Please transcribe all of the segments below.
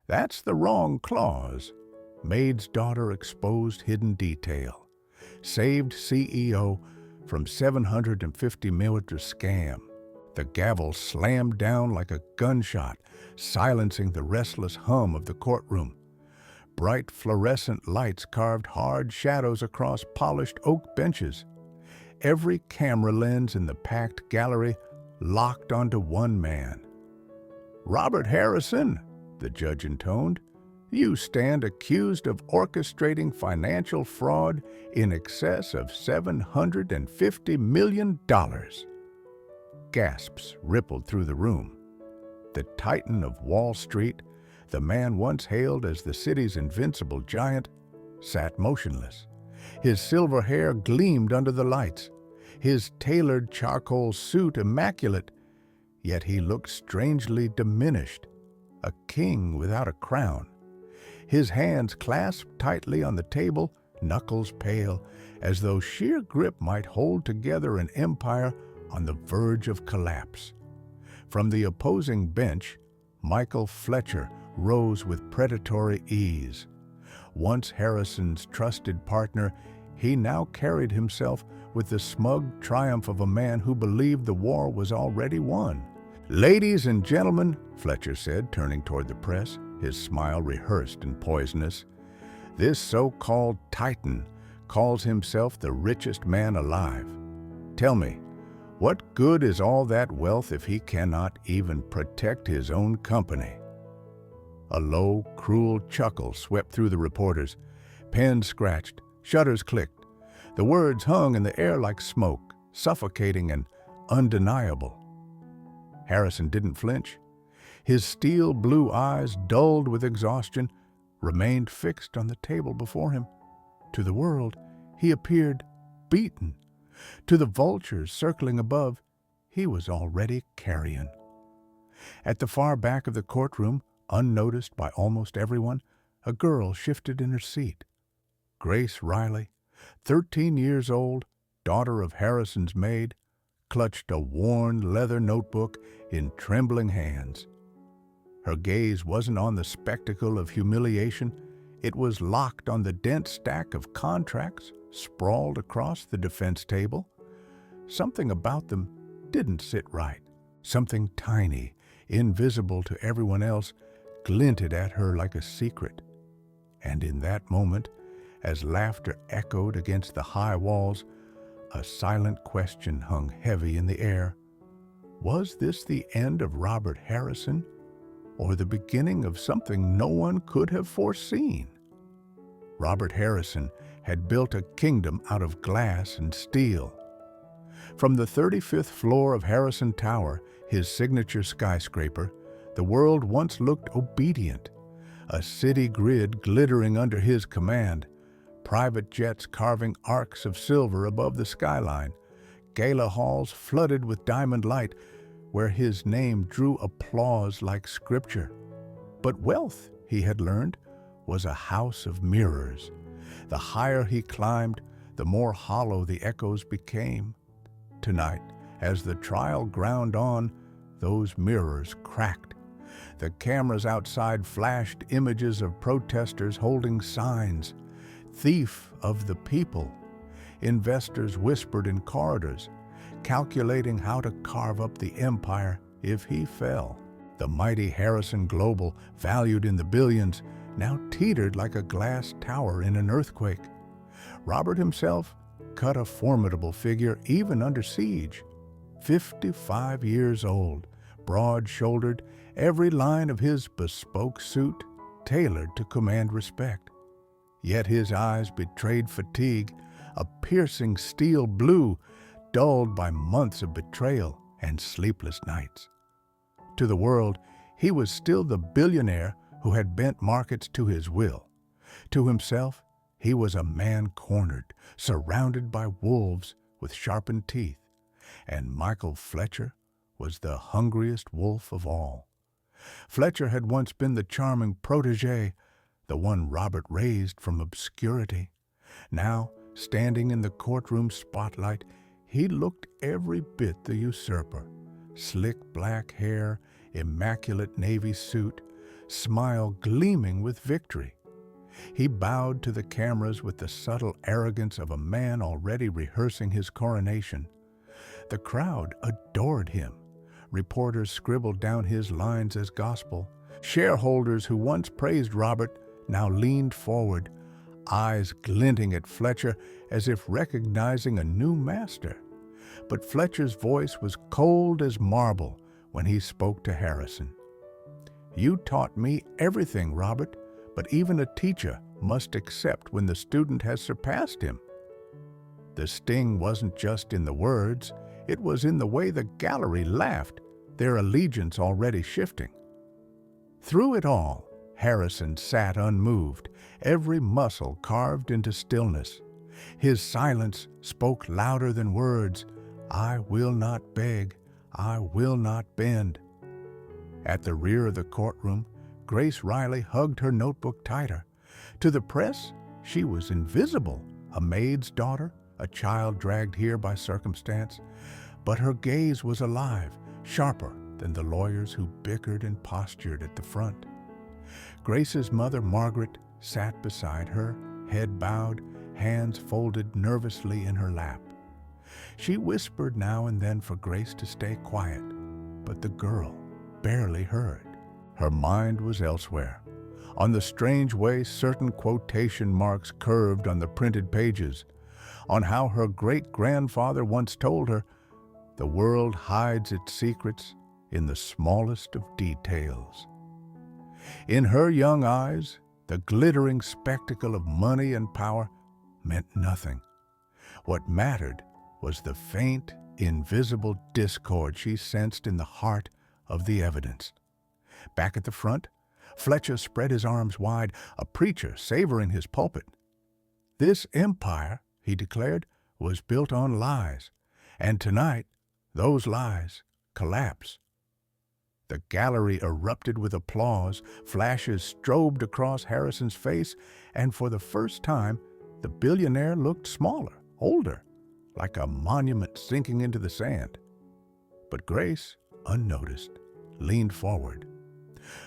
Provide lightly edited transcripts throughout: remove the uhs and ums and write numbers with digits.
That's the wrong clause. Maid's daughter exposed hidden detail. Saved CEO from $750 million scam. The gavel slammed down like a gunshot, silencing the restless hum of the courtroom. Bright fluorescent lights carved hard shadows across polished oak benches. Every camera lens in the packed gallery locked onto one man. "Robert Harrison," the judge intoned, "you stand accused of orchestrating financial fraud in excess of $750 million. Gasps rippled through the room. The titan of Wall Street, the man once hailed as the city's invincible giant, sat motionless. His silver hair gleamed under the lights, his tailored charcoal suit immaculate, yet he looked strangely diminished, a king without a crown. His hands clasped tightly on the table, knuckles pale, as though sheer grip might hold together an empire on the verge of collapse. From the opposing bench, Michael Fletcher rose with predatory ease. Once Harrison's trusted partner, he now carried himself with the smug triumph of a man who believed the war was already won. "Ladies and gentlemen," Fletcher said, turning toward the press, his smile rehearsed and poisonous, "this so-called titan calls himself the richest man alive. Tell me, what good is all that wealth if he cannot even protect his own company?" A low, cruel chuckle swept through the reporters. Pens scratched, shutters clicked. The words hung in the air like smoke, suffocating and undeniable. Harrison didn't flinch. His steel blue eyes, dulled with exhaustion, remained fixed on the table before him. To the world, he appeared beaten. To the vultures circling above, he was already carrion. At the far back of the courtroom, unnoticed by almost everyone, a girl shifted in her seat. Grace Riley, 13 years old, daughter of Harrison's maid, clutched a worn leather notebook in trembling hands. Her gaze wasn't on the spectacle of humiliation, it was locked on the dense stack of contracts sprawled across the defense table. Something about them didn't sit right. Something tiny, invisible to everyone else, glinted at her like a secret. And in that moment, as laughter echoed against the high walls, a silent question hung heavy in the air. Was this the end of Robert Harrison, or the beginning of something no one could have foreseen? Robert Harrison had built a kingdom out of glass and steel. From the 35th floor of Harrison Tower, his signature skyscraper, the world once looked obedient, a city grid glittering under his command, private jets carving arcs of silver above the skyline, gala halls flooded with diamond light where his name drew applause like scripture. But wealth, he had learned, was a house of mirrors. The higher he climbed, the more hollow the echoes became. Tonight, as the trial ground on, those mirrors cracked. The cameras outside flashed images of protesters holding signs, "Thief of the people." Investors whispered in corridors, calculating how to carve up the empire if he fell. The mighty Harrison Global, valued in the billions, now teetered like a glass tower in an earthquake. Robert himself cut a formidable figure even under siege. 55 years old, broad-shouldered, every line of his bespoke suit tailored to command respect. Yet his eyes betrayed fatigue, a piercing steel blue, dulled by months of betrayal and sleepless nights. To the world, he was still the billionaire who had bent markets to his will. To himself, he was a man cornered, surrounded by wolves with sharpened teeth. And Michael Fletcher was the hungriest wolf of all. Fletcher had once been the charming protégé, the one Robert raised from obscurity. Now, standing in the courtroom spotlight, he looked every bit the usurper. Slick black hair, immaculate navy suit, smile gleaming with victory. He bowed to the cameras with the subtle arrogance of a man already rehearsing his coronation. The crowd adored him. Reporters scribbled down his lines as gospel. Shareholders who once praised Robert now leaned forward, eyes glinting at Fletcher as if recognizing a new master. But Fletcher's voice was cold as marble when he spoke to Harrison. "You taught me everything, Robert, but even a teacher must accept when the student has surpassed him." The sting wasn't just in the words, it was in the way the gallery laughed, their allegiance already shifting. Through it all, Harrison sat unmoved, every muscle carved into stillness. His silence spoke louder than words. "I will not beg, I will not bend." At the rear of the courtroom, Grace Riley hugged her notebook tighter. To the press, she was invisible, a maid's daughter, a child dragged here by circumstance. But her gaze was alive, sharper than the lawyers who bickered and postured at the front. Grace's mother, Margaret, sat beside her, head bowed, hands folded nervously in her lap. She whispered now and then for Grace to stay quiet, but the girl barely heard. Her mind was elsewhere, on the strange way certain quotation marks curved on the printed pages, on how her great-grandfather once told her, "The world hides its secrets in the smallest of details." In her young eyes, the glittering spectacle of money and power meant nothing. What mattered was the faint, invisible discord she sensed in the heart of the evidence. Back at the front, Fletcher spread his arms wide, a preacher savoring his pulpit. "This empire," he declared, "was built on lies, and tonight those lies collapse." The gallery erupted with applause, flashes strobed across Harrison's face, and for the first time, the billionaire looked smaller, older, like a monument sinking into the sand. But Grace, unnoticed, leaned forward.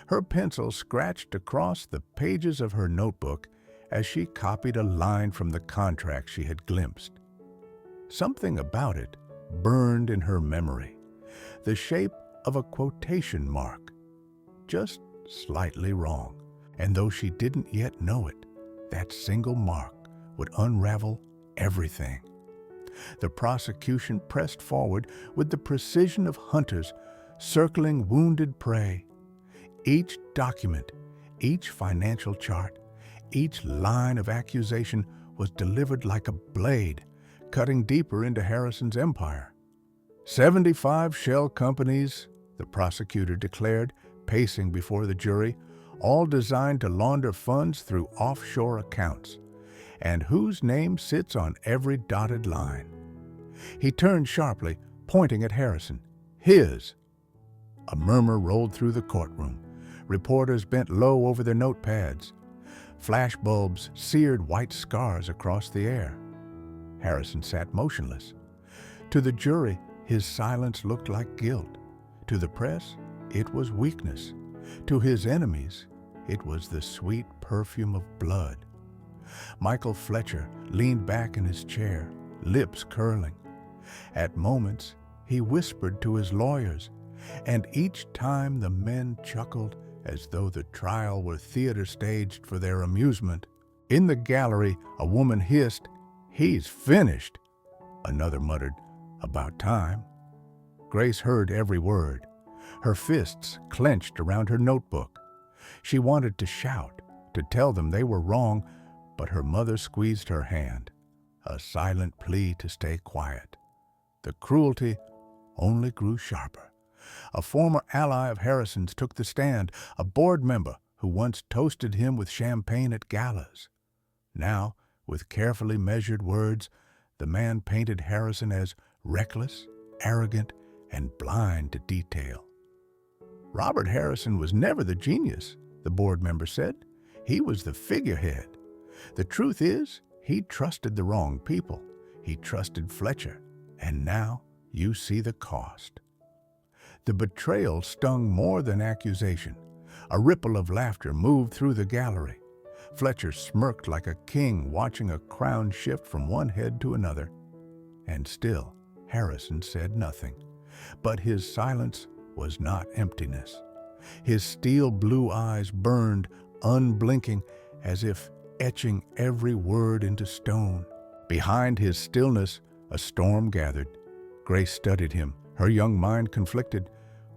Her pencil scratched across the pages of her notebook as she copied a line from the contract she had glimpsed. Something about it burned in her memory, the shape of a quotation mark, just slightly wrong. And though she didn't yet know it, that single mark would unravel everything. The prosecution pressed forward with the precision of hunters circling wounded prey. Each document, each financial chart, each line of accusation was delivered like a blade, cutting deeper into Harrison's empire. 75 shell companies, the prosecutor declared, pacing before the jury, all designed to launder funds through offshore accounts, and whose name sits on every dotted line. He turned sharply, pointing at Harrison. "His." A murmur rolled through the courtroom. Reporters bent low over their notepads. Flashbulbs seared white scars across the air. Harrison sat motionless. To the jury, his silence looked like guilt. To the press, it was weakness. To his enemies, it was the sweet perfume of blood. Michael Fletcher leaned back in his chair, lips curling. At moments, he whispered to his lawyers, and each time the men chuckled as though the trial were theater staged for their amusement. In the gallery, a woman hissed, "He's finished." Another muttered, "About time." Grace heard every word. Her fists clenched around her notebook. She wanted to shout, to tell them they were wrong, but her mother squeezed her hand, a silent plea to stay quiet. The cruelty only grew sharper. A former ally of Harrison's took the stand, a board member who once toasted him with champagne at galas. Now, with carefully measured words, the man painted Harrison as reckless, arrogant, and blind to detail. "Robert Harrison was never the genius," the board member said. "He was the figurehead. The truth is, he trusted the wrong people. He trusted Fletcher, and now you see the cost." The betrayal stung more than accusation. A ripple of laughter moved through the gallery. Fletcher smirked like a king watching a crown shift from one head to another. And still, Harrison said nothing. But his silence was not emptiness. His steel blue eyes burned, unblinking, as if etching every word into stone. Behind his stillness, a storm gathered. Grace studied him, her young mind conflicted.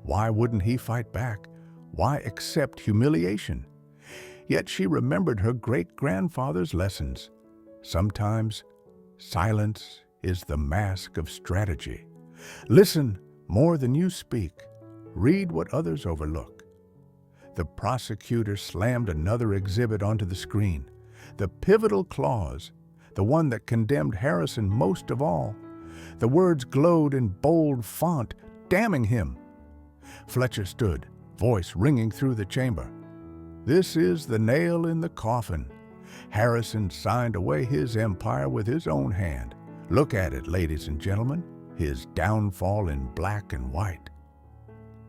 Why wouldn't he fight back? Why accept humiliation? Yet she remembered her great-grandfather's lessons. Sometimes silence is the mask of strategy. Listen more than you speak. Read what others overlook. The prosecutor slammed another exhibit onto the screen. The pivotal clause, the one that condemned Harrison most of all. The words glowed in bold font, damning him. Fletcher stood, voice ringing through the chamber. This is the nail in the coffin. Harrison signed away his empire with his own hand. Look at it, ladies and gentlemen, his downfall in black and white.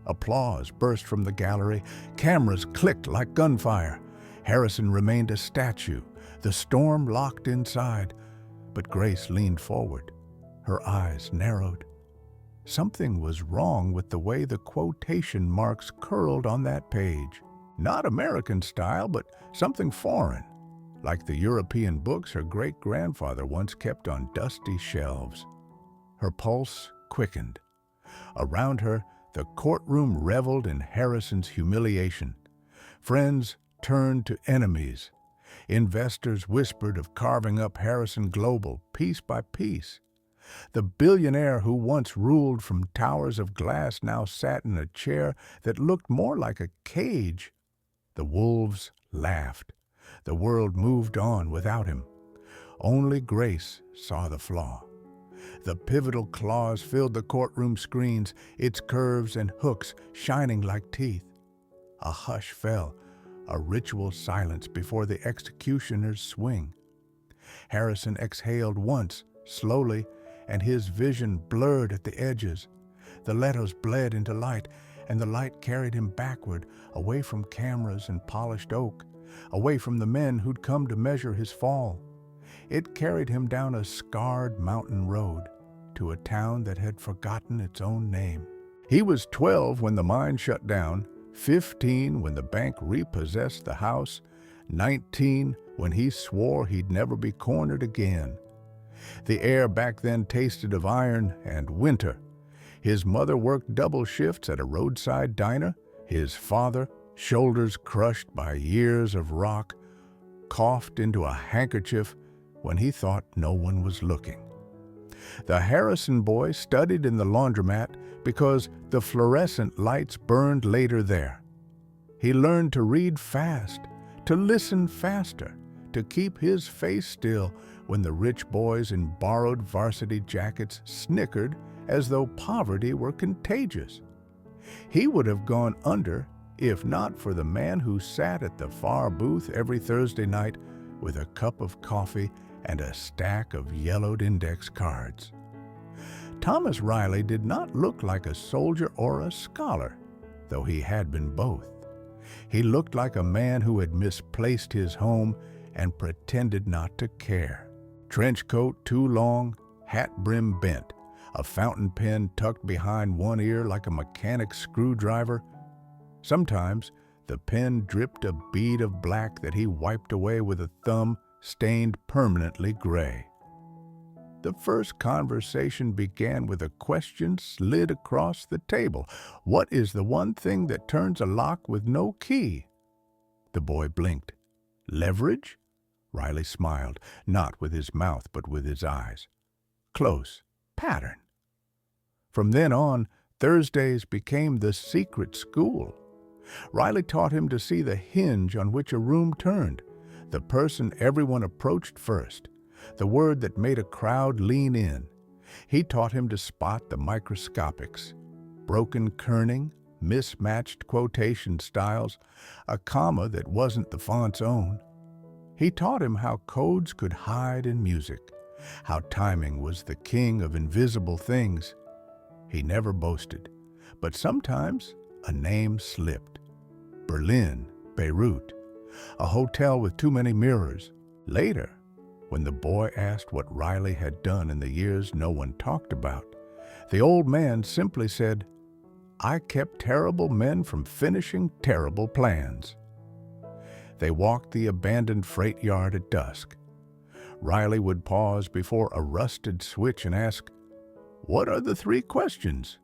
Applause burst from the gallery. Cameras clicked like gunfire. Harrison remained a statue. The storm locked inside, but Grace leaned forward. Her eyes narrowed. Something was wrong with the way the quotation marks curled on that page. Not American style, but something foreign, like the European books her great-grandfather once kept on dusty shelves. Her pulse quickened. Around her, the courtroom reveled in Harrison's humiliation. Friends turned to enemies. Investors whispered of carving up Harrison Global piece by piece. The billionaire who once ruled from towers of glass now sat in a chair that looked more like a cage. The wolves laughed. The world moved on without him. Only Grace saw the flaw. The pivotal clause filled the courtroom screens, its curves and hooks shining like teeth. A hush fell, a ritual silence before the executioner's swing. Harrison exhaled once, slowly, and his vision blurred at the edges. The letters bled into light, and the light carried him backward, away from cameras and polished oak, away from the men who'd come to measure his fall. It carried him down a scarred mountain road to a town that had forgotten its own name. He was 12 when the mine shut down, 15 when the bank repossessed the house, 19 when he swore he'd never be cornered again. The air back then tasted of iron and winter. His mother worked double shifts at a roadside diner. His father, shoulders crushed by years of rock, coughed into a handkerchief when he thought no one was looking. The Harrison boy studied in the laundromat because the fluorescent lights burned later there. He learned to read fast, to listen faster, to keep his face still when the rich boys in borrowed varsity jackets snickered as though poverty were contagious. He would have gone under if not for the man who sat at the far booth every Thursday night with a cup of coffee and a stack of yellowed index cards. Thomas Riley did not look like a soldier or a scholar, though he had been both. He looked like a man who had misplaced his home and pretended not to care. Trench coat too long, hat brim bent, a fountain pen tucked behind one ear like a mechanic's screwdriver. Sometimes the pen dripped a bead of black that he wiped away with a thumb stained permanently gray. The first conversation began with a question slid across the table. What is the one thing that turns a lock with no key? The boy blinked. Leverage? Riley smiled, not with his mouth but with his eyes. Close. Pattern. From then on, Thursdays became the secret school. Riley taught him to see the hinge on which a room turned, the person everyone approached first, the word that made a crowd lean in. He taught him to spot the microscopics, broken kerning, mismatched quotation styles, a comma that wasn't the font's own. He taught him how codes could hide in music, how timing was the king of invisible things. He never boasted, but sometimes a name slipped. Berlin, Beirut, a hotel with too many mirrors. Later, when the boy asked what Riley had done in the years no one talked about, the old man simply said, "I kept terrible men from finishing terrible plans." They walked the abandoned freight yard at dusk. Riley would pause before a rusted switch and ask, "What are the three questions?"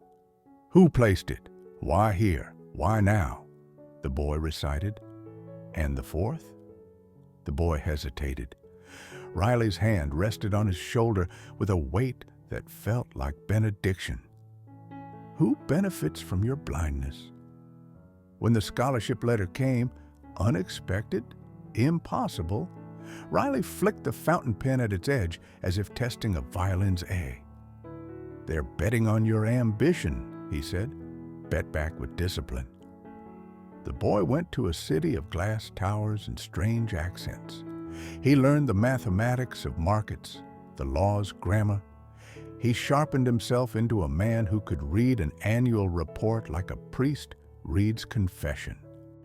"Who placed it? Why here? Why now?" the boy recited. "And the fourth?" The boy hesitated. Riley's hand rested on his shoulder with a weight that felt like benediction. "Who benefits from your blindness?" When the scholarship letter came, unexpected, impossible, Riley flicked the fountain pen at its edge as if testing a violin's A. "They're betting on your ambition," he said. "Bet back with discipline." The boy went to a city of glass towers and strange accents. He learned the mathematics of markets, the law's grammar. He sharpened himself into a man who could read an annual report like a priest reads confession.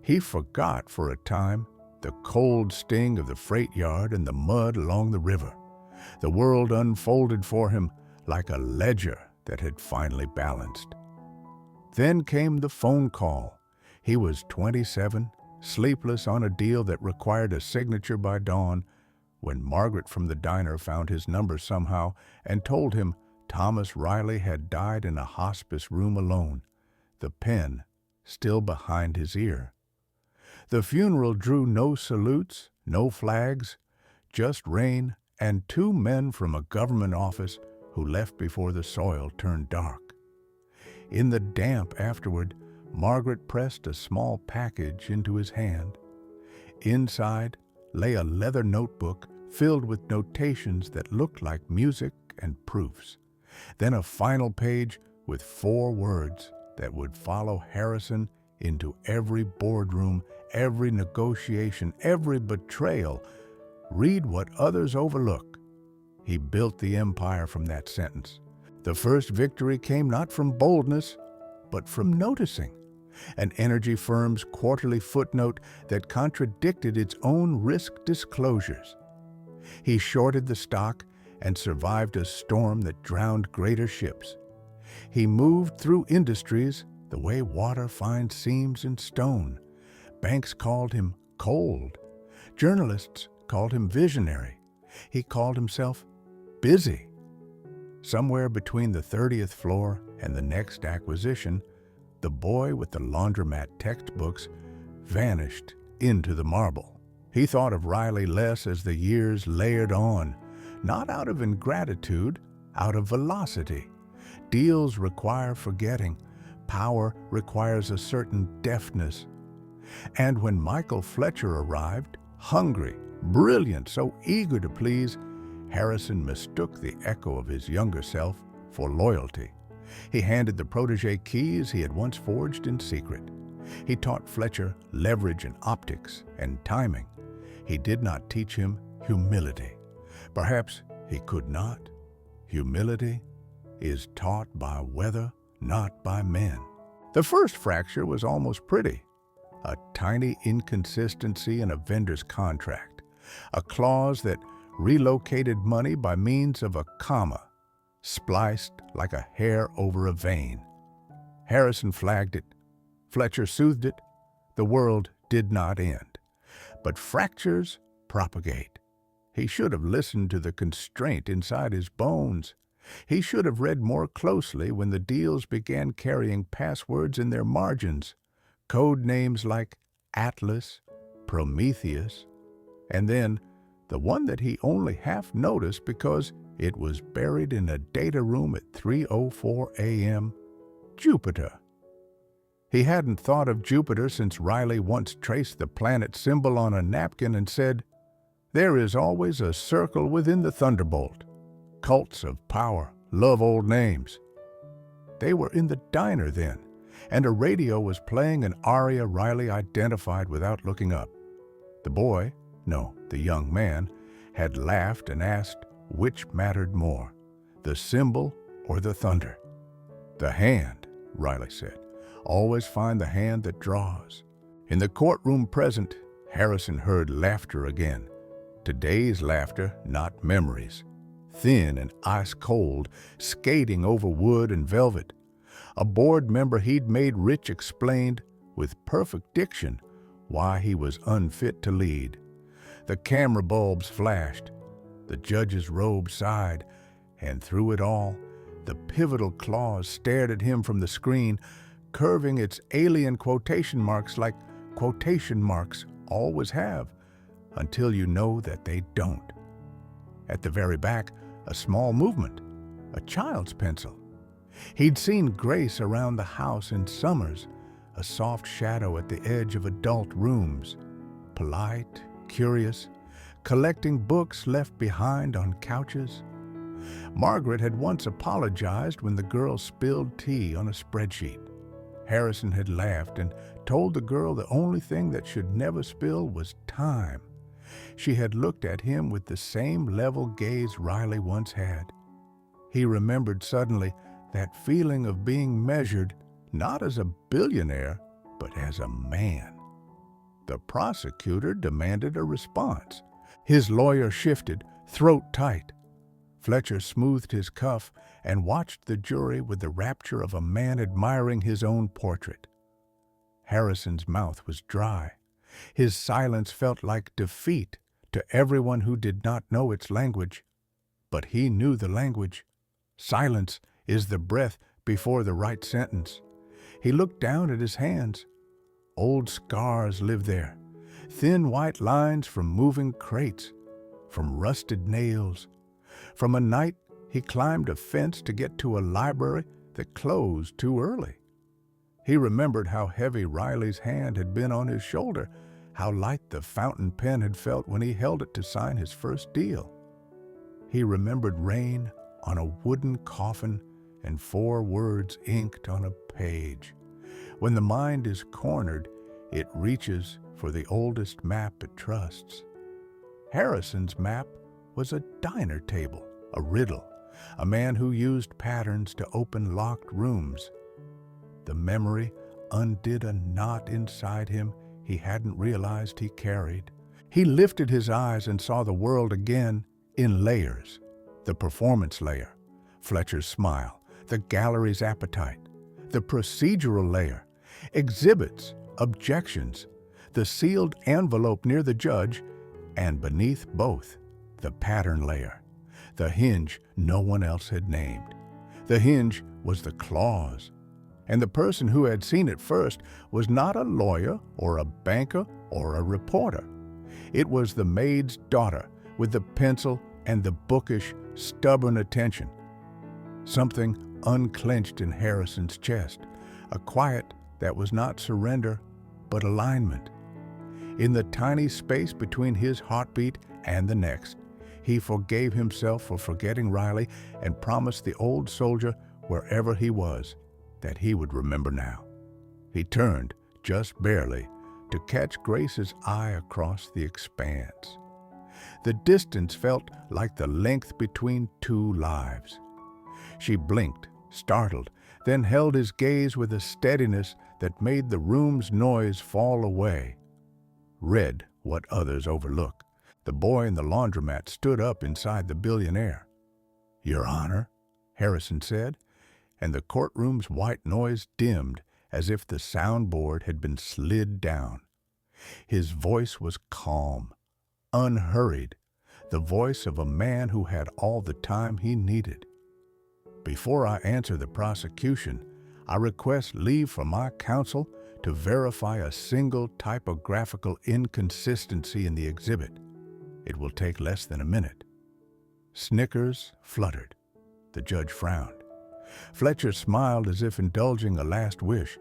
He forgot for a time the cold sting of the freight yard and the mud along the river. The world unfolded for him like a ledger that had finally balanced. Then came the phone call. He was 27, sleepless on a deal that required a signature by dawn, when Margaret from the diner found his number somehow and told him Thomas Riley had died in a hospice room alone, the pen still behind his ear. The funeral drew no salutes, no flags, just rain and two men from a government office who left before the soil turned dark. In the damp afterward, Margaret pressed a small package into his hand. Inside lay a leather notebook filled with notations that looked like music and proofs. Then a final page with 4 words that would follow Harrison into every boardroom, every negotiation, every betrayal. "Read what others overlook." He built the empire from that sentence. The first victory came not from boldness, but from noticing. An energy firm's quarterly footnote that contradicted its own risk disclosures. He shorted the stock and survived a storm that drowned greater ships. He moved through industries the way water finds seams in stone. Banks called him cold. Journalists called him visionary. He called himself busy. Somewhere between the 30th floor and the next acquisition, the boy with the laundromat textbooks vanished into the marble. He thought of Riley less as the years layered on, not out of ingratitude, out of velocity. Deals require forgetting. Power requires a certain deftness. And when Michael Fletcher arrived, hungry, brilliant, so eager to please, Harrison mistook the echo of his younger self for loyalty. He handed the protege keys he had once forged in secret. He taught Fletcher leverage and optics and timing. He did not teach him humility. Perhaps he could not. Humility is taught by weather, not by men. The first fracture was almost pretty. A tiny inconsistency in a vendor's contract. A clause that relocated money by means of a comma, spliced like a hair over a vein. Harrison flagged it. Fletcher soothed it. The world did not end. But fractures propagate. He should have listened to the constraint inside his bones. He should have read more closely when the deals began carrying passwords in their margins, code names like Atlas, Prometheus, and then the one that he only half noticed because it was buried in a data room at 3:04 a.m., Jupiter. He hadn't thought of Jupiter since Riley once traced the planet symbol on a napkin and said, "There is always a circle within the thunderbolt. Cults of power love old names." They were in the diner then, and a radio was playing an aria Riley identified without looking up. The boy, no, the young man, had laughed and asked which mattered more, the symbol or the thunder. "The hand," Riley said. "Always find the hand that draws." In the courtroom present, Harrison heard laughter again. Today's laughter, not memories. Thin and ice-cold, skating over wood and velvet. A board member he'd made rich explained, with perfect diction, why he was unfit to lead. The camera bulbs flashed. The judge's robe sighed, and through it all, the pivotal clause stared at him from the screen, curving its alien quotation marks like quotation marks always have, until you know that they don't. At the very back, a small movement, a child's pencil. He'd seen Grace around the house in summers, a soft shadow at the edge of adult rooms, polite, curious, collecting books left behind on couches. Margaret had once apologized when the girl spilled tea on a spreadsheet. Harrison had laughed and told the girl the only thing that should never spill was time. She had looked at him with the same level gaze Riley once had. He remembered suddenly that feeling of being measured not as a billionaire, but as a man. The prosecutor demanded a response. His lawyer shifted, throat tight. Fletcher smoothed his cuff and watched the jury with the rapture of a man admiring his own portrait. Harrison's mouth was dry. His silence felt like defeat to everyone who did not know its language. But he knew the language. Silence is the breath before the right sentence. He looked down at his hands. Old scars lived there, thin white lines from moving crates, from rusted nails, from a night he climbed a fence to get to a library that closed too early. He remembered how heavy Riley's hand had been on his shoulder, how light the fountain pen had felt when he held it to sign his first deal. He remembered rain on a wooden coffin and 4 words inked on a page. When the mind is cornered, it reaches for the oldest map it trusts. Harrison's map was a diner table, a riddle, a man who used patterns to open locked rooms. The memory undid a knot inside him he hadn't realized he carried. He lifted his eyes and saw the world again in layers. The performance layer, Fletcher's smile, the gallery's appetite, the procedural layer, exhibits, objections, the sealed envelope near the judge, and beneath both, the pattern layer, the hinge no one else had named. The hinge was the clause, and the person who had seen it first was not a lawyer or a banker or a reporter. It was the maid's daughter with the pencil and the bookish, stubborn attention. Something unclenched in Harrison's chest, a quiet that was not surrender, but alignment. In the tiny space between his heartbeat and the next, he forgave himself for forgetting Riley and promised the old soldier, wherever he was, that he would remember now. He turned, just barely, to catch Grace's eye across the expanse. The distance felt like the length between 2 lives. She blinked, startled, then held his gaze with a steadiness that made the room's noise fall away. Read what others overlook. The boy in the laundromat stood up inside the billionaire. "Your Honor," Harrison said, and the courtroom's white noise dimmed as if the soundboard had been slid down. His voice was calm, unhurried, the voice of a man who had all the time he needed. "Before I answer the prosecution, I request leave from my counsel to verify a single typographical inconsistency in the exhibit. It will take less than a minute." Snickers fluttered. The judge frowned. Fletcher smiled as if indulging a last wish.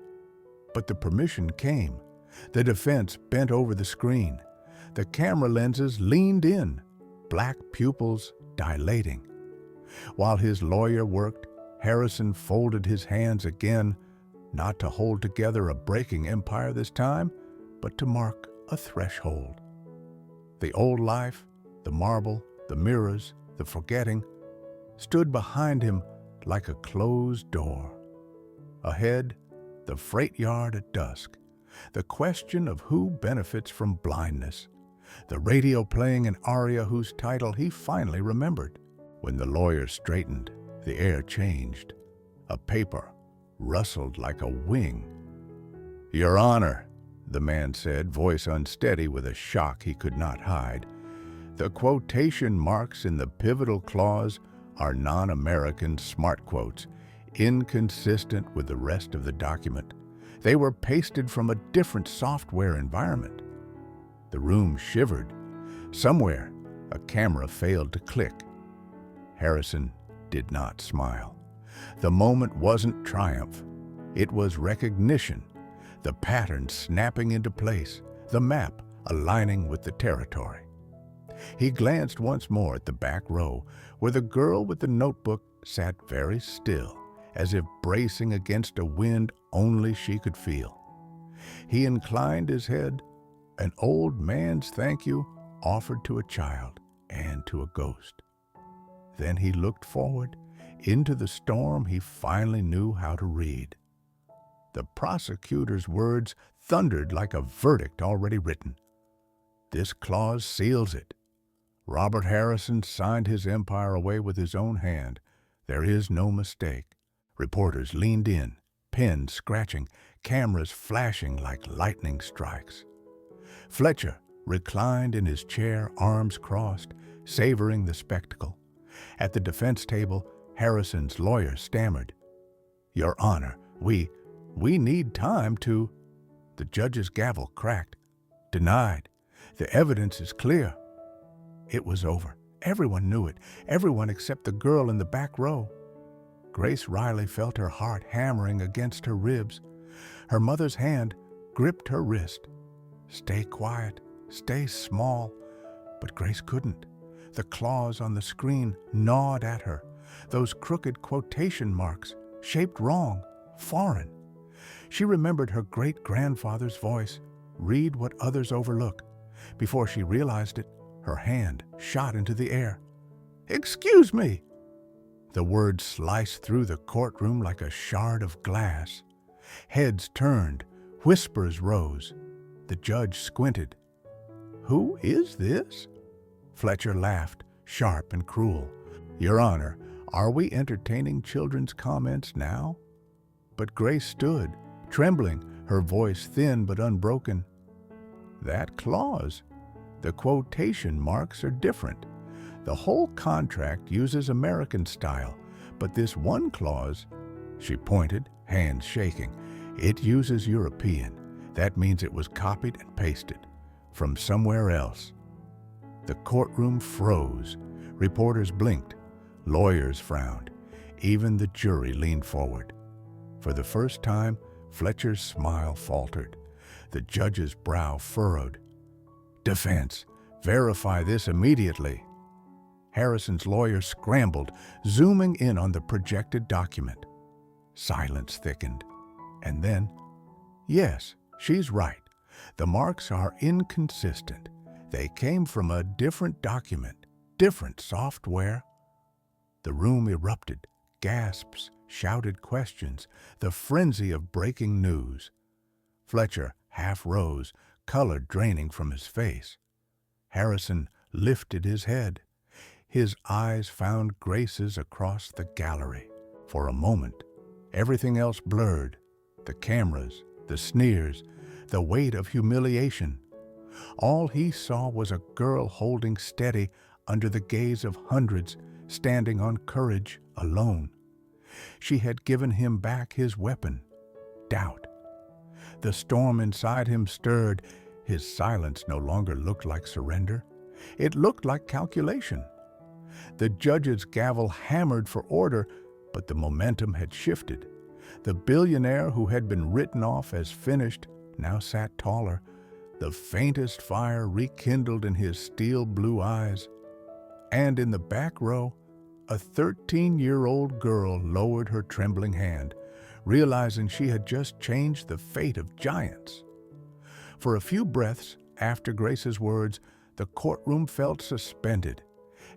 But the permission came. The defense bent over the screen. The camera lenses leaned in, black pupils dilating. While his lawyer worked, Harrison folded his hands again, not to hold together a breaking empire this time, but to mark a threshold. The old life, the marble, the mirrors, the forgetting, stood behind him like a closed door. Ahead, the freight yard at dusk, The question of who benefits from blindness. The radio playing an aria whose title he finally remembered. When the lawyer straightened, the air changed. A paper rustled like a wing. "Your Honor," the man said, voice unsteady with a shock he could not hide. "The quotation marks in the pivotal clause are non-American smart quotes, inconsistent with the rest of the document. They were pasted from a different software environment." The room shivered. Somewhere, a camera failed to click. Harrison did not smile. The moment wasn't triumph. It was recognition, the pattern snapping into place, the map aligning with the territory. He glanced once more at the back row, where the girl with the notebook sat very still, as if bracing against a wind only she could feel. He inclined his head, an old man's thank you offered to a child and to a ghost. Then he looked forward into the storm he finally knew how to read. The prosecutor's words thundered like a verdict already written. "This clause seals it. Robert Harrison signed his empire away with his own hand. There is no mistake." Reporters leaned in, pens scratching, cameras flashing like lightning strikes. Fletcher reclined in his chair, arms crossed, savoring the spectacle. At the defense table, Harrison's lawyer stammered, "Your Honor, we need time to—" The judge's gavel cracked. "Denied. The evidence is clear." It was over. Everyone knew it. Everyone except the girl in the back row. Grace Riley felt her heart hammering against her ribs. Her mother's hand gripped her wrist. Stay quiet. Stay small. But Grace couldn't. The claws on the screen gnawed at her. Those crooked quotation marks, shaped wrong, foreign. She remembered her great-grandfather's voice, "Read what others overlook." Before she realized it, her hand shot into the air. "Excuse me!" The words sliced through the courtroom like a shard of glass. Heads turned, whispers rose. The judge squinted. "Who is this?" Fletcher laughed, sharp and cruel. "Your Honor, are we entertaining children's comments now?" But Grace stood, trembling, her voice thin but unbroken. "That clause. The quotation marks are different. The whole contract uses American style, but this one clause," she pointed, hands shaking, "it uses European. That means it was copied and pasted from somewhere else." The courtroom froze. Reporters blinked. Lawyers frowned. Even the jury leaned forward. For the first time, Fletcher's smile faltered. The judge's brow furrowed. "Defense, verify this immediately." Harrison's lawyer scrambled, zooming in on the projected document. Silence thickened. And then, "Yes, she's right. The marks are inconsistent. They came from a different document, different software." The room erupted. Gasps, shouted questions, the frenzy of breaking news. Fletcher half rose, color draining from his face. Harrison lifted his head. His eyes found Grace's across the gallery. For a moment, everything else blurred. The cameras, the sneers, the weight of humiliation. All he saw was a girl holding steady under the gaze of hundreds, standing on courage alone. She had given him back his weapon, doubt. The storm inside him stirred. His silence no longer looked like surrender. It looked like calculation. The judge's gavel hammered for order, but the momentum had shifted. The billionaire who had been written off as finished now sat taller, the faintest fire rekindled in his steel blue eyes. And in the back row, a 13-year-old girl lowered her trembling hand, realizing she had just changed the fate of giants. For a few breaths after Grace's words, the courtroom felt suspended,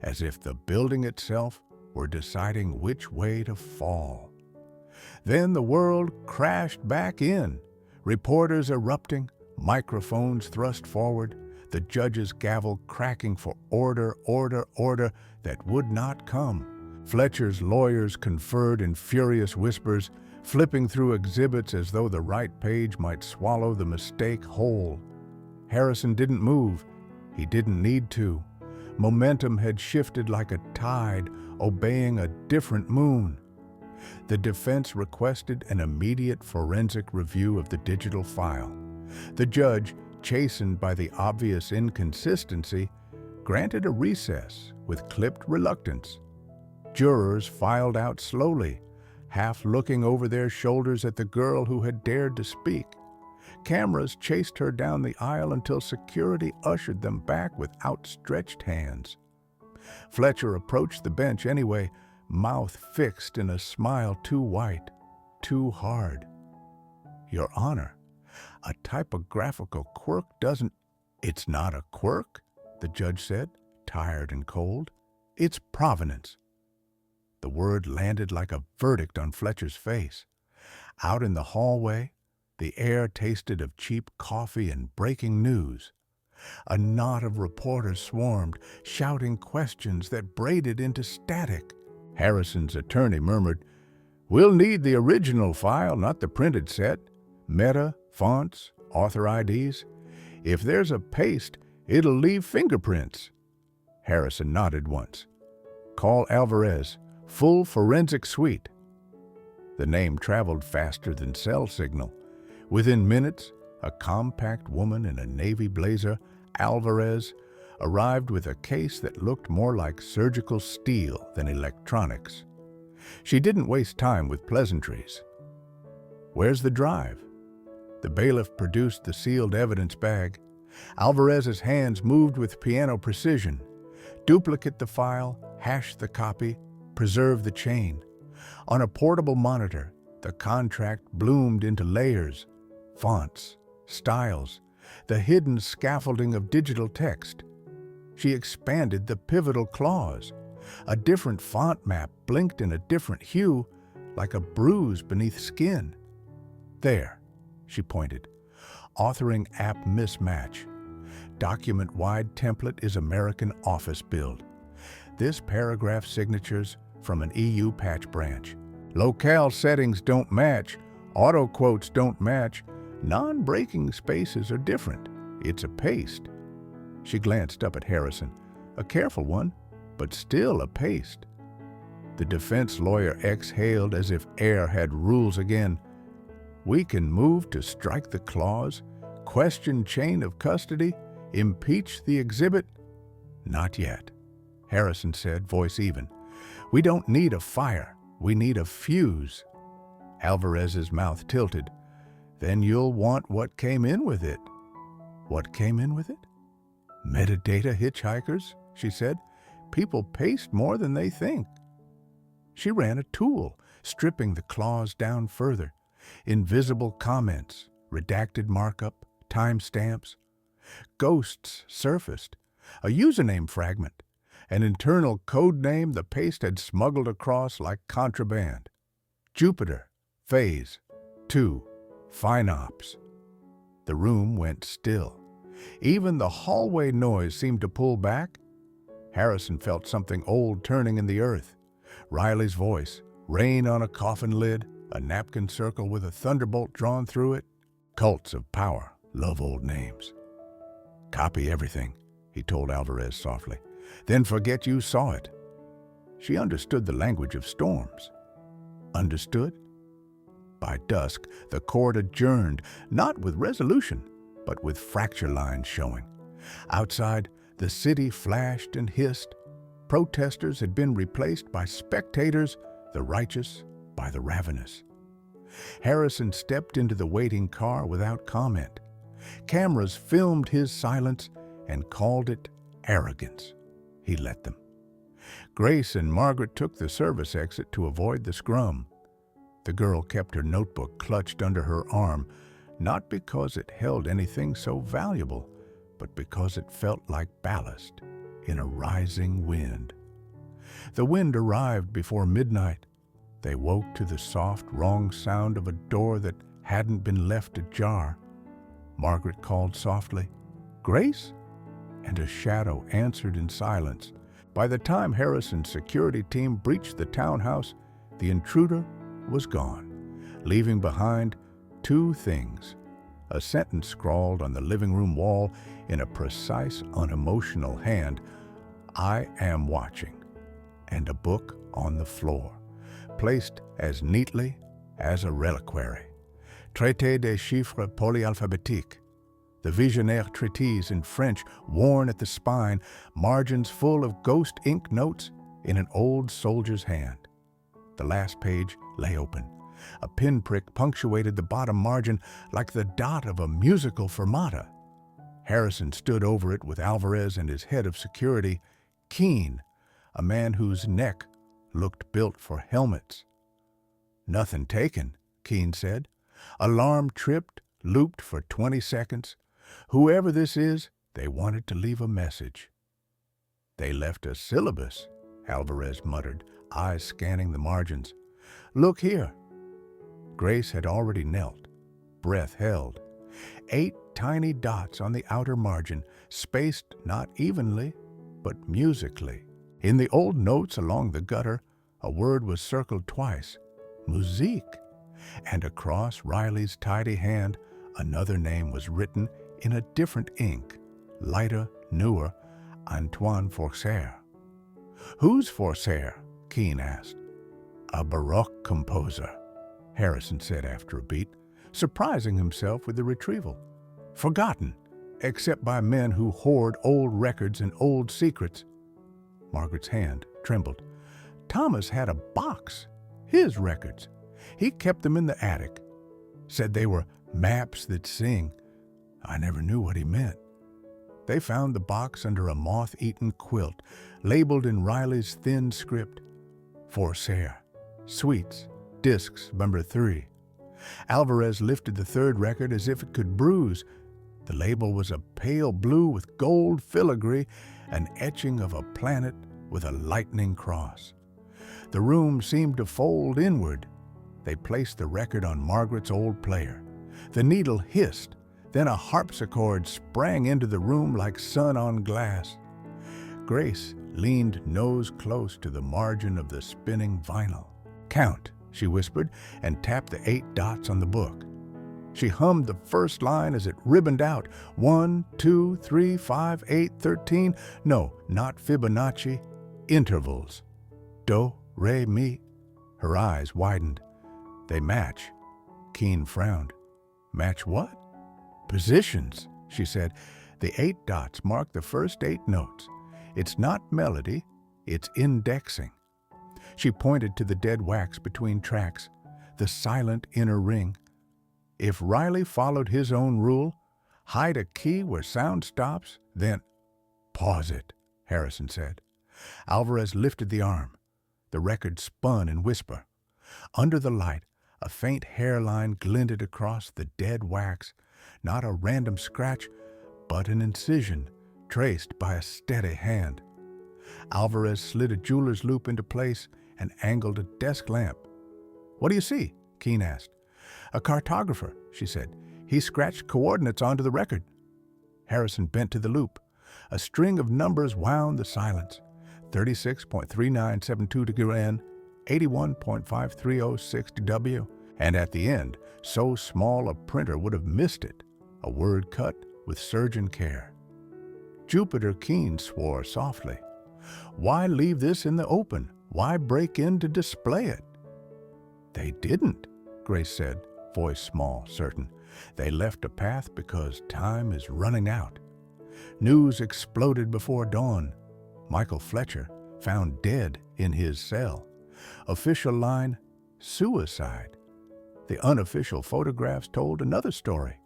as if the building itself were deciding which way to fall. Then the world crashed back in. Reporters erupting, microphones thrust forward, the judge's gavel cracking for order, order, order that would not come. Fletcher's lawyers conferred in furious whispers, flipping through exhibits as though the right page might swallow the mistake whole. Harrison didn't move. He didn't need to. Momentum had shifted like a tide, obeying a different moon. The defense requested an immediate forensic review of the digital file. The judge, chastened by the obvious inconsistency, granted a recess with clipped reluctance. Jurors filed out slowly, half looking over their shoulders at the girl who had dared to speak. Cameras chased her down the aisle until security ushered them back with outstretched hands. Fletcher approached the bench anyway, mouth fixed in a smile too white, too hard. "Your Honor, a typographical quirk doesn't—" "It's not a quirk," the judge said, tired and cold. "It's provenance." The word landed like a verdict on Fletcher's face. Out in the hallway, the air tasted of cheap coffee and breaking news. A knot of reporters swarmed, shouting questions that braided into static. Harrison's attorney murmured, "We'll need the original file, not the printed set. Meta, fonts, author IDs. If there's a paste, it'll leave fingerprints." Harrison nodded once. "Call Alvarez. Full forensic suite." The name traveled faster than cell signal. Within minutes, a compact woman in a navy blazer, Alvarez, arrived with a case that looked more like surgical steel than electronics. She didn't waste time with pleasantries. "Where's the drive?" The bailiff produced the sealed evidence bag. Alvarez's hands moved with piano precision. Duplicate the file, hash the copy, preserve the chain. On a portable monitor, the contract bloomed into layers, fonts, styles, the hidden scaffolding of digital text. She expanded the pivotal clause. A different font map blinked in a different hue, like a bruise beneath skin. "There," she pointed. "Authoring app mismatch. Document-wide template is American office build. This paragraph signatures from an EU patch branch. Locale settings don't match. Auto quotes don't match. Non-breaking spaces are different. It's a paste." She glanced up at Harrison. A careful one, but still a paste. The defense lawyer exhaled as if air had rules again. "We can move to strike the clause, question chain of custody, impeach the exhibit." "Not yet," Harrison said, voice even. "We don't need a fire. We need a fuse." Alvarez's mouth tilted. "Then you'll want what came in with it." "What came in with it?" "Metadata hitchhikers," she said. "People paste more than they think." She ran a tool, stripping the clause down further. Invisible comments, redacted markup, timestamps. Ghosts surfaced. A username fragment. An internal code name the paste had smuggled across like contraband. Jupiter, Phase 2, FineOps. The room went still. Even the hallway noise seemed to pull back. Harrison felt something old turning in the earth. Riley's voice, rain on a coffin lid, a napkin circle with a thunderbolt drawn through it. Cults of power love old names. "Copy everything," he told Alvarez softly. "Then forget you saw it." She understood the language of storms. Understood? By dusk, the court adjourned, not with resolution, but with fracture lines showing. Outside, the city flashed and hissed. Protesters had been replaced by spectators, the righteous by the ravenous. Harrison stepped into the waiting car without comment. Cameras filmed his silence and called it arrogance. He let them. Grace and Margaret took the service exit to avoid the scrum. The girl kept her notebook clutched under her arm, not because it held anything so valuable, but because it felt like ballast in a rising wind. The wind arrived before midnight. They woke to the soft, wrong sound of a door that hadn't been left ajar. Margaret called softly, "Grace?" And a shadow answered in silence. By the time Harrison's security team breached the townhouse, the intruder was gone, leaving behind two things: a sentence scrawled on the living room wall in a precise, unemotional hand, "I am watching," and a book on the floor, placed as neatly as a reliquary. Traité des chiffres polyalphabétiques, the Visionnaire treatise in French worn at the spine, margins full of ghost ink notes in an old soldier's hand. The last page lay open. A pinprick punctuated the bottom margin like the dot of a musical fermata. Harrison stood over it with Alvarez and his head of security, Keene, a man whose neck looked built for helmets. "Nothing taken," Keene said. "Alarm tripped, looped for 20 seconds. Whoever this is, they wanted to leave a message." "They left a syllabus," Alvarez muttered, eyes scanning the margins. "Look here." Grace had already knelt, breath held. 8 tiny dots on the outer margin, spaced not evenly, but musically. In the old notes along the gutter, a word was circled twice, "Musique," and across Riley's tidy hand, another name was written in a different ink, lighter, newer, Antoine Forcer. "Who's Forcer?" Keene asked. "A Baroque composer," Harrison said after a beat, surprising himself with the retrieval. "Forgotten, except by men who hoard old records and old secrets." Margaret's hand trembled. "Thomas had a box, his records. He kept them in the attic. Said they were maps that sing. I never knew what he meant." They found the box under a moth-eaten quilt, labeled in Riley's thin script, "Forcer, Suites, Discs number 3. Alvarez lifted the third record as if it could bruise. The label was a pale blue with gold filigree, an etching of a planet with a lightning cross. The room seemed to fold inward. They placed the record on Margaret's old player. The needle hissed, then a harpsichord sprang into the room like sun on glass. Grace leaned nose close to the margin of the spinning vinyl. "Count," she whispered, and tapped the 8 dots on the book. She hummed the first line as it ribboned out. 1, 2, 3, 5, 8, 13. No, not Fibonacci. Intervals. Do, re, mi. Her eyes widened. "They match." Keene frowned. "Match what?" "Positions," she said. "The 8 dots mark the first 8 notes. It's not melody, it's indexing." She pointed to the dead wax between tracks, the silent inner ring. If Riley followed his own rule, hide a key where sound stops, then— "Pause it," Harrison said. Alvarez lifted the arm. The record spun in whisper. Under the light, a faint hairline glinted across the dead wax, not a random scratch, but an incision traced by a steady hand. Alvarez slid a jeweler's loop into place and angled a desk lamp. "What do you see?" Keene asked. "A cartographer," she said. "He scratched coordinates onto the record." Harrison bent to the loop. A string of numbers wound the silence. 36.3972 degree N, 81.5306 W, and at the end, so small a printer would have missed it, a word cut with surgeon care. Jupiter Keene swore softly. "Why leave this in the open? Why break in to display it?" "They didn't," Grace said, voice small, certain. "They left a path because time is running out." News exploded before dawn. Michael Fletcher found dead in his cell. Official line, suicide. The unofficial photographs told another story.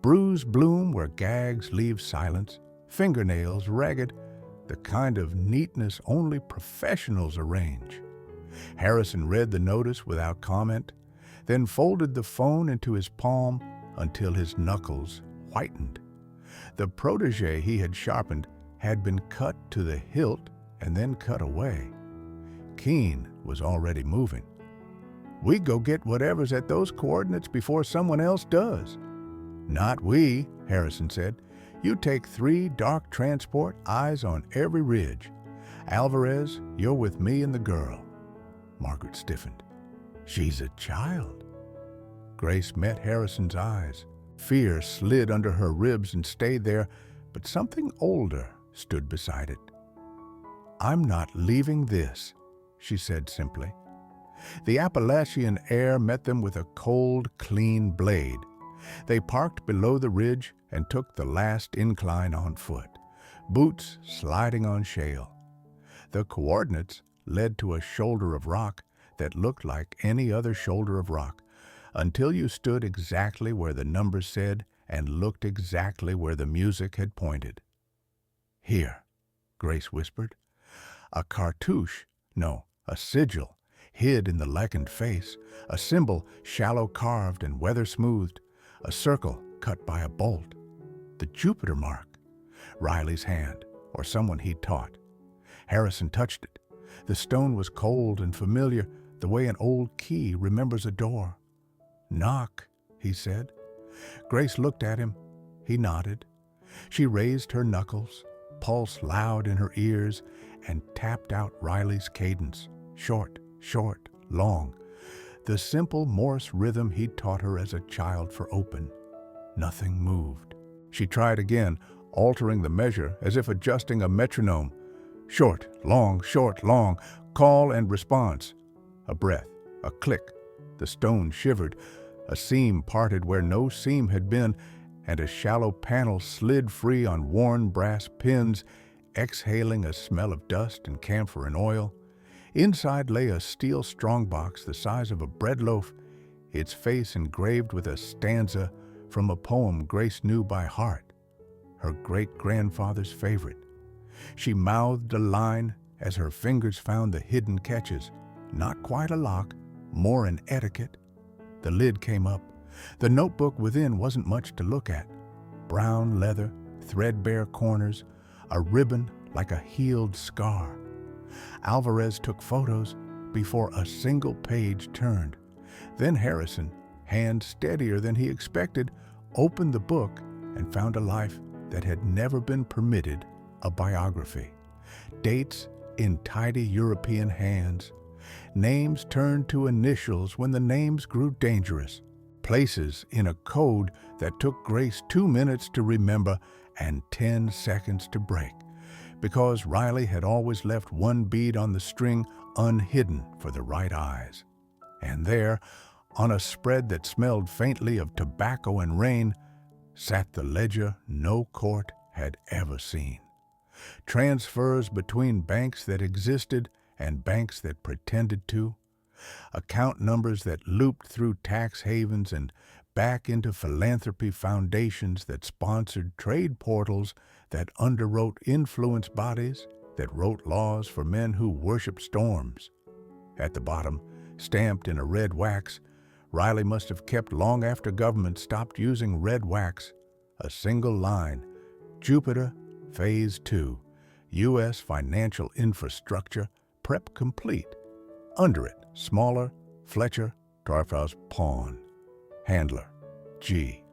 Bruise bloom where gags leave silence, fingernails ragged, the kind of neatness only professionals arrange. Harrison read the notice without comment, then folded the phone into his palm until his knuckles whitened. The protege he had sharpened had been cut to the hilt and then cut away. Keene was already moving. We go get whatever's at those coordinates before someone else does. Not we, Harrison said. You take 3 dark transport, eyes on every ridge. Alvarez, you're with me and the girl. Margaret stiffened. She's a child. Grace met Harrison's eyes. Fear slid under her ribs and stayed there, but something older stood beside it. I'm not leaving this, she said simply. The Appalachian air met them with a cold, clean blade. They parked below the ridge and took the last incline on foot, boots sliding on shale. The coordinates led to a shoulder of rock that looked like any other shoulder of rock, until you stood exactly where the numbers said and looked exactly where the music had pointed. Here, Grace whispered. A cartouche, no, a sigil, hid in the lichened face, a symbol shallow carved and weather-smoothed, a circle cut by a bolt. The Jupiter mark, Riley's hand, or someone he'd taught. Harrison touched it. The stone was cold and familiar, the way an old key remembers a door. Knock, he said. Grace looked at him. He nodded. She raised her knuckles, pulse loud in her ears, and tapped out Riley's cadence, short, short, long, the simple Morse rhythm he'd taught her as a child for open. Nothing moved. She tried again, altering the measure as if adjusting a metronome. Short, long, call and response. A breath, a click. The stone shivered. A seam parted where no seam had been, and a shallow panel slid free on worn brass pins, exhaling a smell of dust and camphor and oil. Inside lay a steel strongbox the size of a bread loaf, its face engraved with a stanza from a poem Grace knew by heart, her great-grandfather's favorite. She mouthed a line as her fingers found the hidden catches, not quite a lock, more an etiquette. The lid came up. The notebook within wasn't much to look at. Brown leather, threadbare corners, a ribbon like a healed scar. Alvarez took photos before a single page turned. Then Harrison, hand steadier than he expected, opened the book and found a life that had never been permitted a biography. Dates in tidy European hands. Names turned to initials when the names grew dangerous. Places in a code that took Grace 2 minutes to remember and 10 seconds to break, because Riley had always left one bead on the string unhidden for the right eyes. And there, on a spread that smelled faintly of tobacco and rain, sat the ledger no court had ever seen. Transfers between banks that existed and banks that pretended to, account numbers that looped through tax havens and back into philanthropy foundations that sponsored trade portals that underwrote influence bodies that wrote laws for men who worshiped storms. At the bottom, stamped in a red wax, Riley must have kept long after government stopped using red wax, a single line, Jupiter, Phase 2, U.S. Financial Infrastructure, Prep Complete. Under it, smaller, Fletcher, Tarfow's Pawn. Handler, G.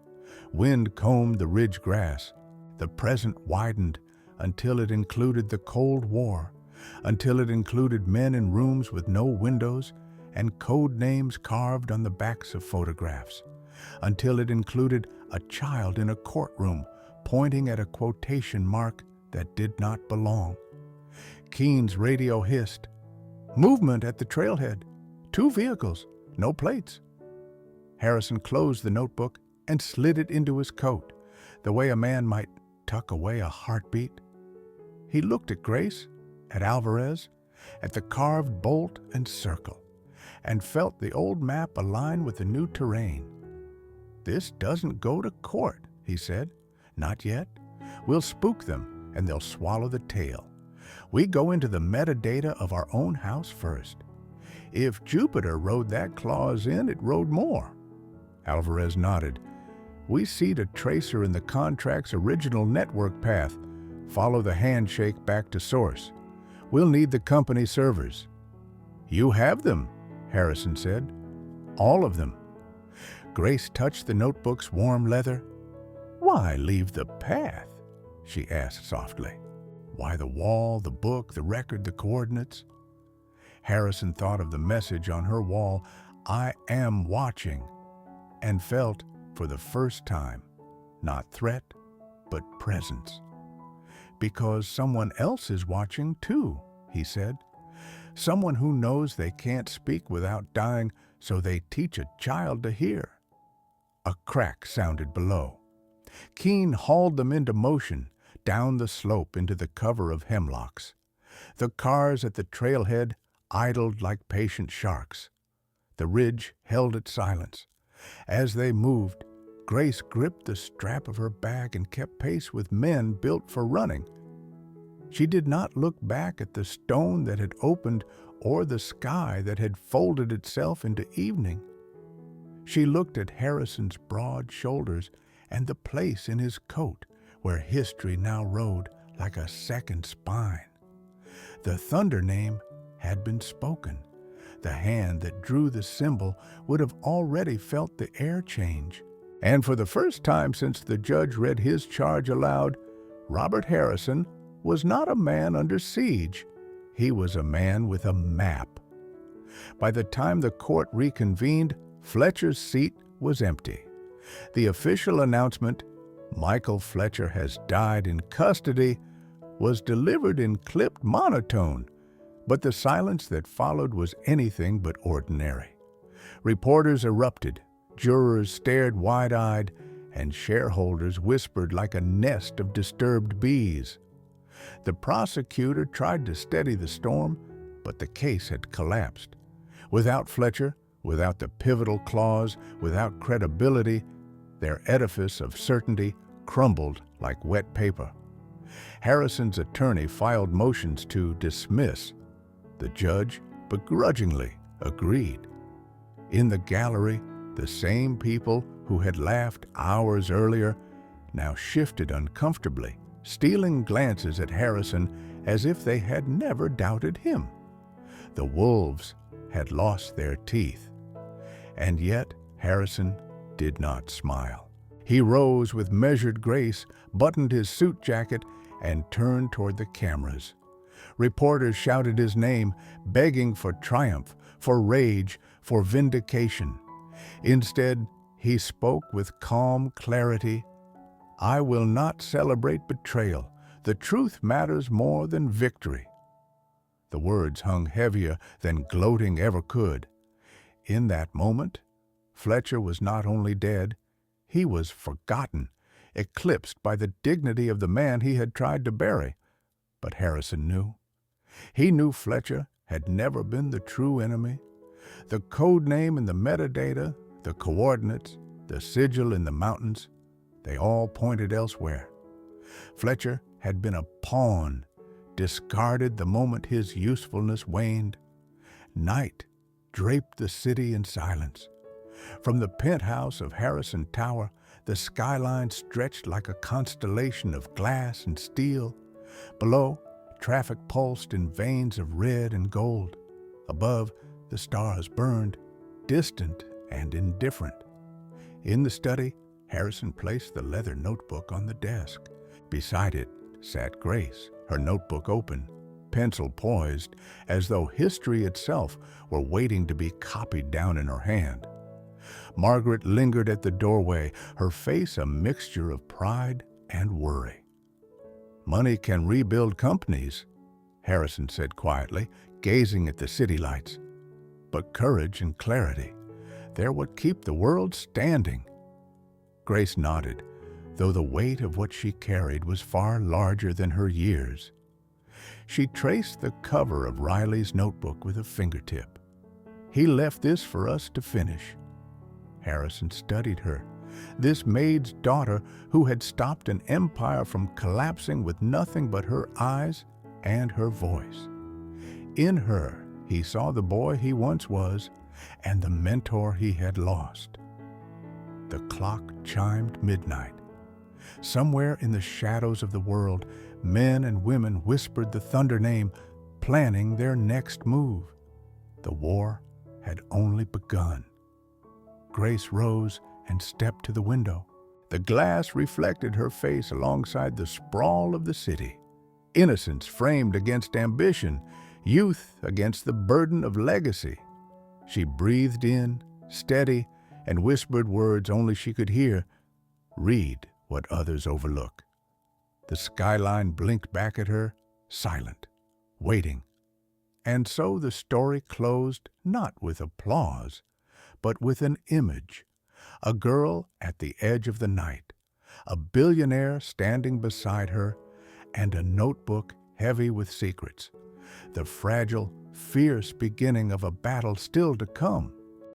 Wind combed the ridge grass. The present widened until it included the Cold War, until it included men in rooms with no windows and code names carved on the backs of photographs, until it included a child in a courtroom pointing at a quotation mark that did not belong. Keene's radio hissed, "Movement at the trailhead. 2 vehicles, no plates." Harrison closed the notebook and slid it into his coat, the way a man might tuck away a heartbeat. He looked at Grace, at Alvarez, at the carved bolt and circle, and felt the old map align with the new terrain. "This doesn't go to court," he said. "Not yet. We'll spook them, and they'll swallow the tail. We go into the metadata of our own house first. If Jupiter rode that clause in, it rode more." Alvarez nodded. "We seed a tracer in the contract's original network path. Follow the handshake back to source. We'll need the company servers." "You have them," Harrison said. all of them. Grace touched the notebook's warm leather. "Why leave the path?" she asked softly. "Why the wall, the book, the record, the coordinates?" Harrison thought of the message on her wall, "I am watching," and felt, for the first time, not threat, but presence. "Because someone else is watching too," he said. "Someone who knows they can't speak without dying, so they teach a child to hear." A crack sounded below. Keene hauled them into motion, down the slope into the cover of hemlocks. The cars at the trailhead idled like patient sharks. The ridge held its silence. As they moved, Grace gripped the strap of her bag and kept pace with men built for running. She did not look back at the stone that had opened or the sky that had folded itself into evening. She looked at Harrison's broad shoulders and the place in his coat where history now rode like a second spine. The thunder name had been spoken. The hand that drew the symbol would have already felt the air change. And for the first time since the judge read his charge aloud, Robert Harrison was not a man under siege. He was a man with a map. By the time the court reconvened, Fletcher's seat was empty. The official announcement, "Michael Fletcher has died in custody," was delivered in clipped monotone, but the silence that followed was anything but ordinary. Reporters erupted, jurors stared wide-eyed, and shareholders whispered like a nest of disturbed bees. The prosecutor tried to steady the storm, but the case had collapsed. Without Fletcher, without the pivotal clause, without credibility, their edifice of certainty crumbled like wet paper. Harrison's attorney filed motions to dismiss. The judge begrudgingly agreed. In the gallery, the same people who had laughed hours earlier now shifted uncomfortably, stealing glances at Harrison as if they had never doubted him. The wolves had lost their teeth. And yet Harrison did not smile. He rose with measured grace, buttoned his suit jacket, and turned toward the cameras. Reporters shouted his name, begging for triumph, for rage, for vindication. Instead, he spoke with calm clarity. "I will not celebrate betrayal. The truth matters more than victory." The words hung heavier than gloating ever could. In that moment, Fletcher was not only dead, he was forgotten, eclipsed by the dignity of the man he had tried to bury. But Harrison knew. He knew Fletcher had never been the true enemy. The code name in the metadata, the coordinates, the sigil in the mountains, they all pointed elsewhere. Fletcher had been a pawn, discarded the moment his usefulness waned. Night draped the city in silence. From the penthouse of Harrison Tower, the skyline stretched like a constellation of glass and steel. Below, traffic pulsed in veins of red and gold. Above, the stars burned, distant and indifferent. In the study, Harrison placed the leather notebook on the desk. Beside it sat Grace, her notebook open, pencil poised, as though history itself were waiting to be copied down in her hand. Margaret lingered at the doorway, her face a mixture of pride and worry. "Money can rebuild companies," Harrison said quietly, gazing at the city lights. "But courage and clarity, they're what keep the world standing." Grace nodded, though the weight of what she carried was far larger than her years. She traced the cover of Riley's notebook with a fingertip. "He left this for us to finish." Harrison studied her, this Maid's daughter who had stopped an empire from collapsing with nothing but her eyes and her voice. In her, he saw the boy he once was and the mentor he had lost. The clock chimed midnight. Somewhere in the shadows of the world, men and women whispered the thunder name, planning their next move. The war had only begun. Grace rose and stepped to the window. The glass reflected her face alongside the sprawl of the city. Innocence framed against ambition, youth against the burden of legacy. She breathed in, steady, and whispered words only she could hear. Read what others overlook. The skyline blinked back at her, silent, waiting. And so the story closed not with applause, but with an image. A girl at the edge of the night, a billionaire standing beside her, and a notebook heavy with secrets. The fragile, fierce beginning of a battle still to come.